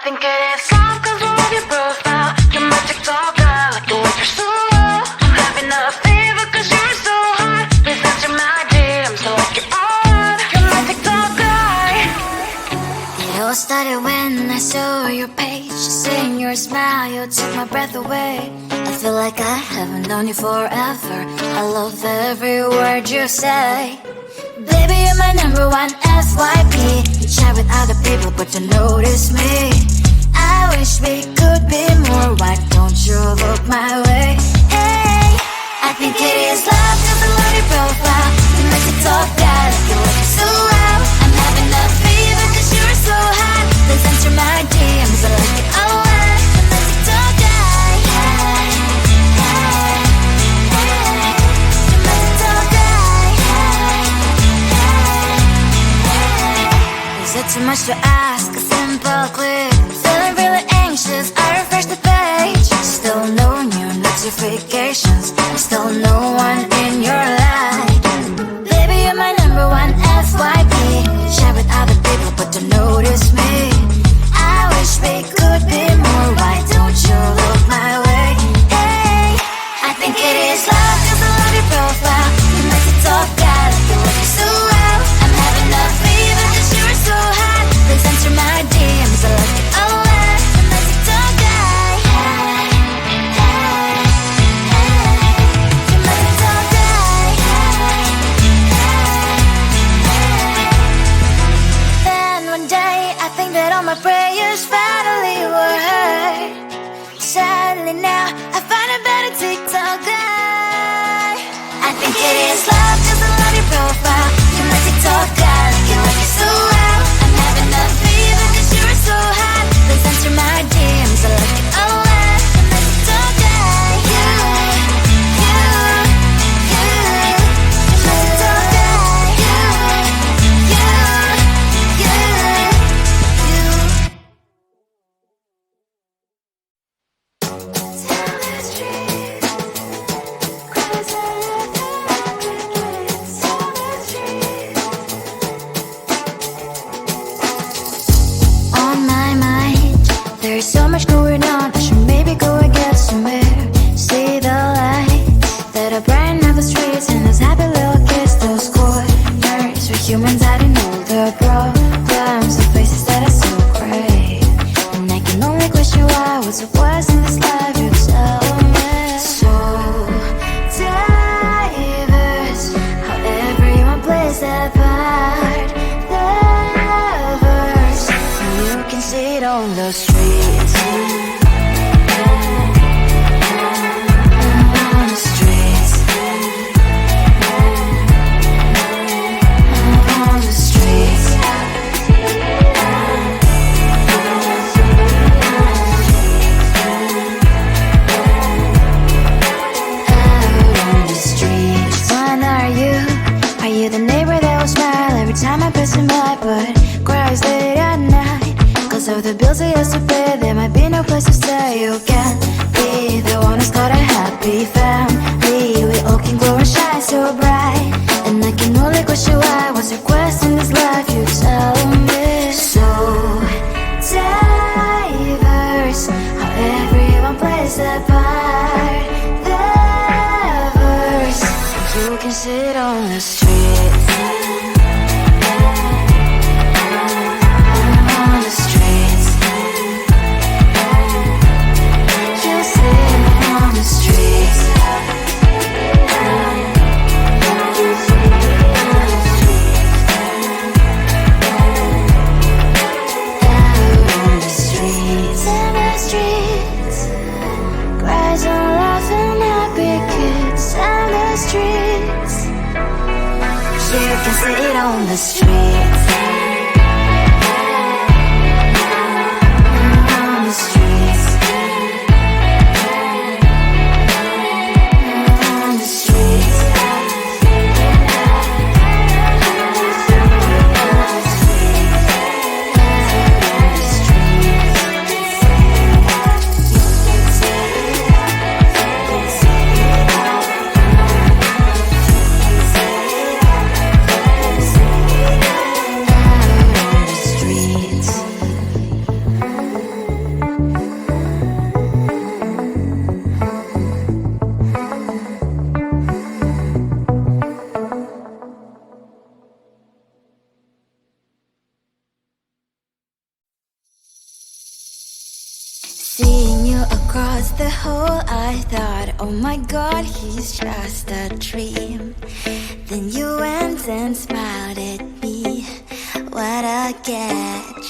think it is soft cause I love your profile. You're my TikTok girl, like the way you're so low. I'm having a fever cause you're so hot. Please answer my DMs so I can on. You're my TikTok guy. It all started when I saw your page. Seeing your smile, you took my breath away. I feel like I haven't known you forever. I love every word you say. Baby, you're my number one FYP. You chat with other people but you notice me. I wish we could be more. Why don't you look my way? Hey, I think it is love cause I love your profile. You make it talk that you look so well. I'm having a fever cause you're so hot. Please answer my DMs, I like it a lot. You make it talk that. Hey, hey, hey. You make it talk that. Is it too much to ask? A simple click. Feeling really anxious, I refresh the page. Still no new notifications. Still no one in your life. Baby, you're my number one FYP. Share with other people but don't notice me. I wish we could be more. Why don't you look my way? Hey, I think it is love cause I love your profile. You make it talk that you look so well. I'm having a fever cause you're so hot. Please answer my DMs, I like it a lot. You make it talk that. Hey, hey, hey. You make it talk that. Hey, hey, hey. Then one day I think that all my prayers finally were heard. Sadly now I find a better TikTok guy. I think it is love cause I love your profile. You make it talk guy, you like it so well. I'm having a fever cause you're so hot. Please answer my DMs, I like it a lot. You make it talk guy. You make it talk guy. On my mind, there's so much going on. I should maybe go and get somewhere. See the lights that are brighten up the streets, and those happy little kids, those corners where humans hiding all the problems, the faces that are so great. And I can only question why, what's the worst in this life, you tell me. So diverse, how everyone plays their part. Diverse, and you can see it on the streets. On the streets. On the streets. Out on the streets. One, are you? Are you the neighbor that will smile every time I pass him by, but cries late at night? Cause of the bills he has to pay, there might be no place to stay. You can't be the one who's got a happy family. We all can glow and shine so bright, and I can only question why, what's your quest in this life, you tell me. So diverse, how everyone plays their part. Diverse, you can sit on the streets. On the streets. You sit on the streets. Out on the streets. In the streets. Cries and laughing happy kids. In the streets. You can sit on the streets. On the streets. On the streets. Oh my god, he's just a dream. Then you went and smiled at me. What a catch.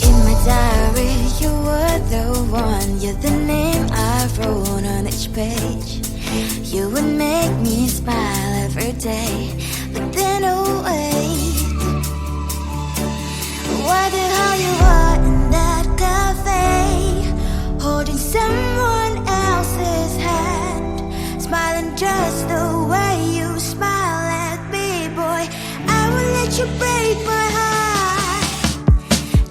In my diary, you were the one. You're the name I wrote on each page. You would make me smile every day. But then oh wait, why the hell you are in that cafe, holding someone else's hand, smiling just the way you smile at me, boy. I will let you break my heart.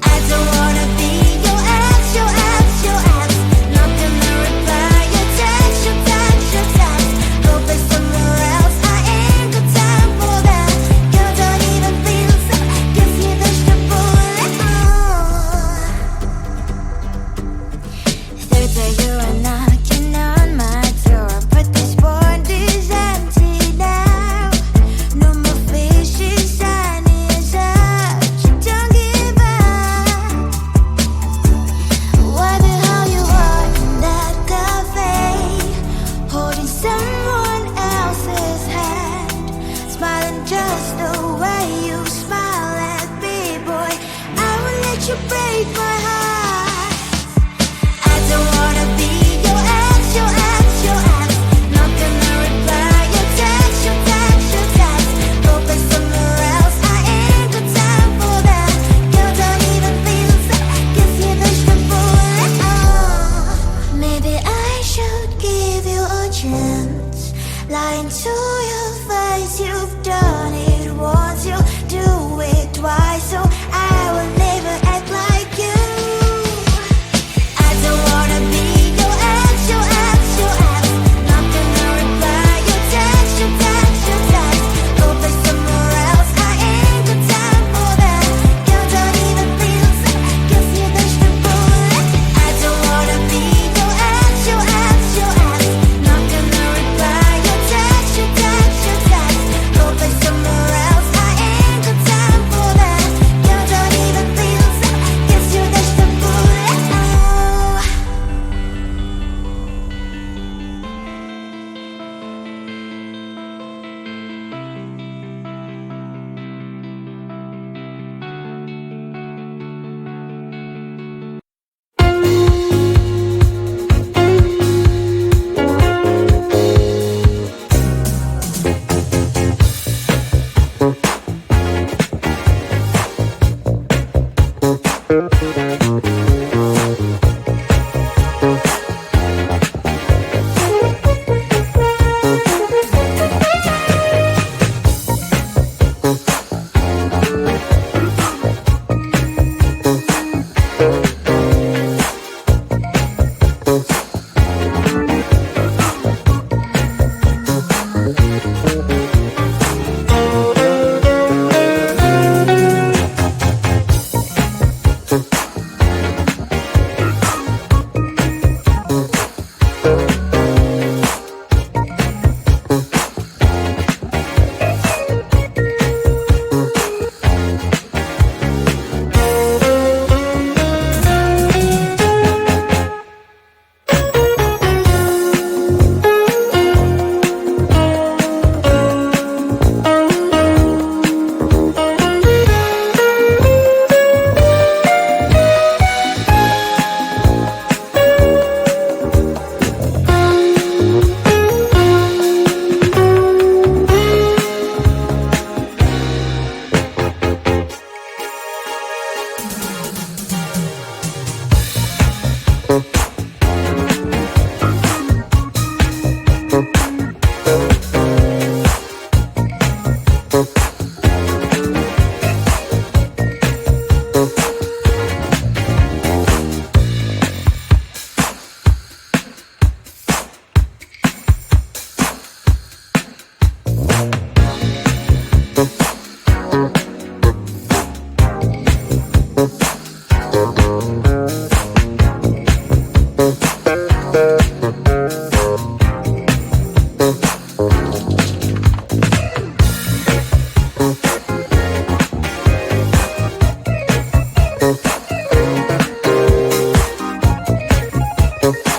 I don't wanna be your ex, your ex, your ex. Not gonna reply your text, your text, your text. Go play somewhere else, I ain't got time for that. You don't even feel so, gives me vegetable. Third day you are knocking on my door, but this board is empty now. No more fishes, sun is up. You don't give up. Why the hell you are in that cafe, holding someone else's hand, smiling just the way you smile at me, boy. I will let you break my heart. I don't wanna be your ex, your ex, your ex. Not gonna reply your text, your text, your text. Go play somewhere else, I ain't got time for that. You don't even feel so, gives me vegetable. Maybe I should give you a chance. Lying to your face, you've done it once, you do it twice, so I will never act like you. I don't wanna be your ex, your ex, your ex. Not gonna reply your text, your text, your text. Go play somewhere else, I ain't got time for that. You don't even feel so, gives me vegetable. I don't wanna be your ex, your ex, your ex. Not gonna reply your text, your text, your text. Go play somewhere else, I ain't got time for that. You don't even feel so, gives you vegetable. Thank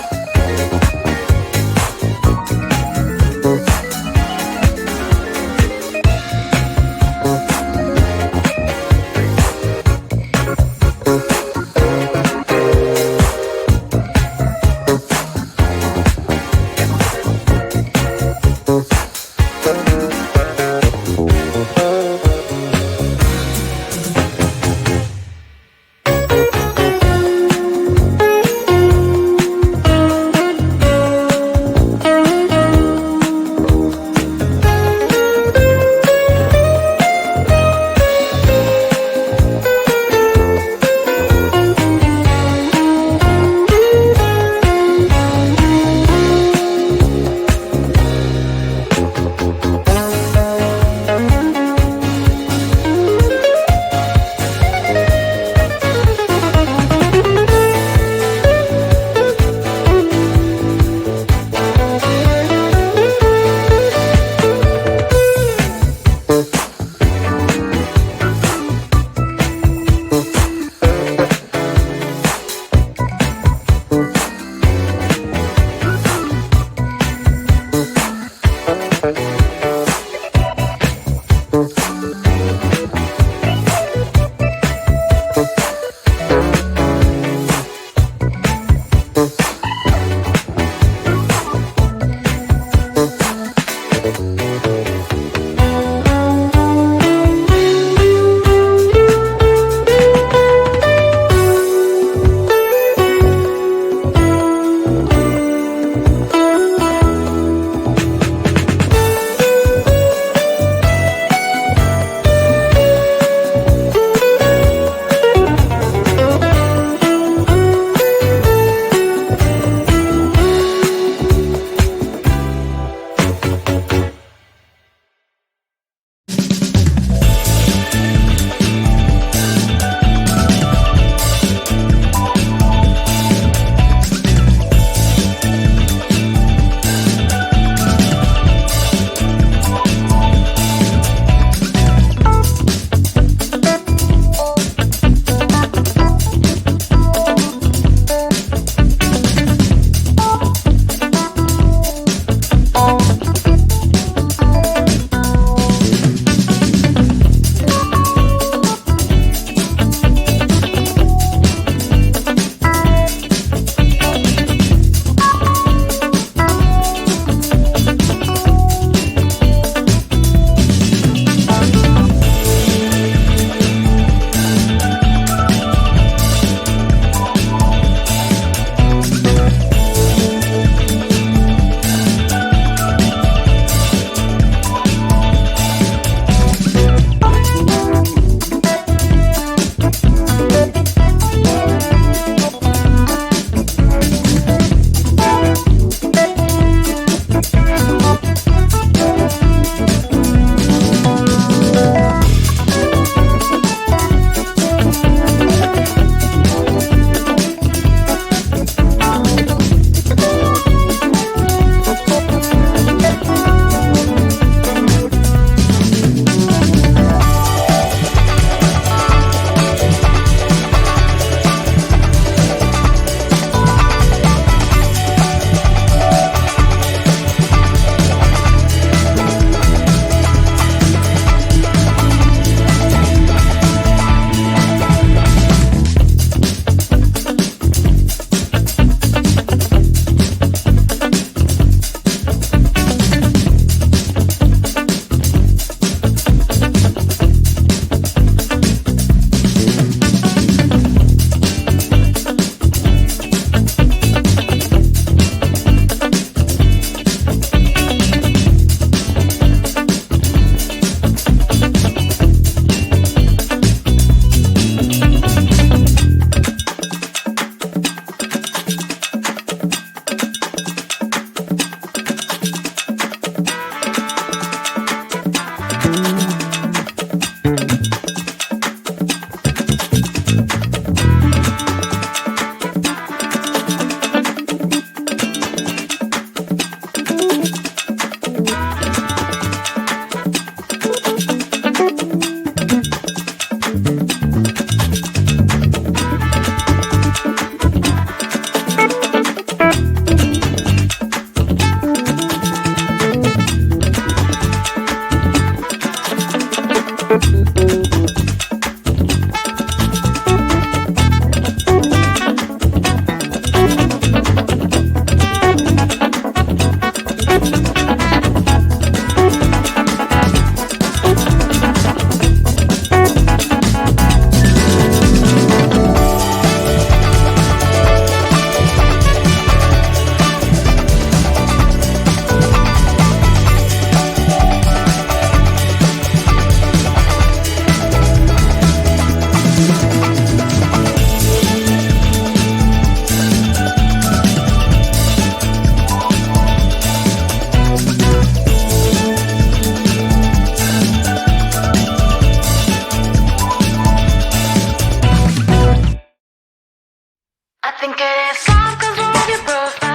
I think it is soft cause we're with your profile.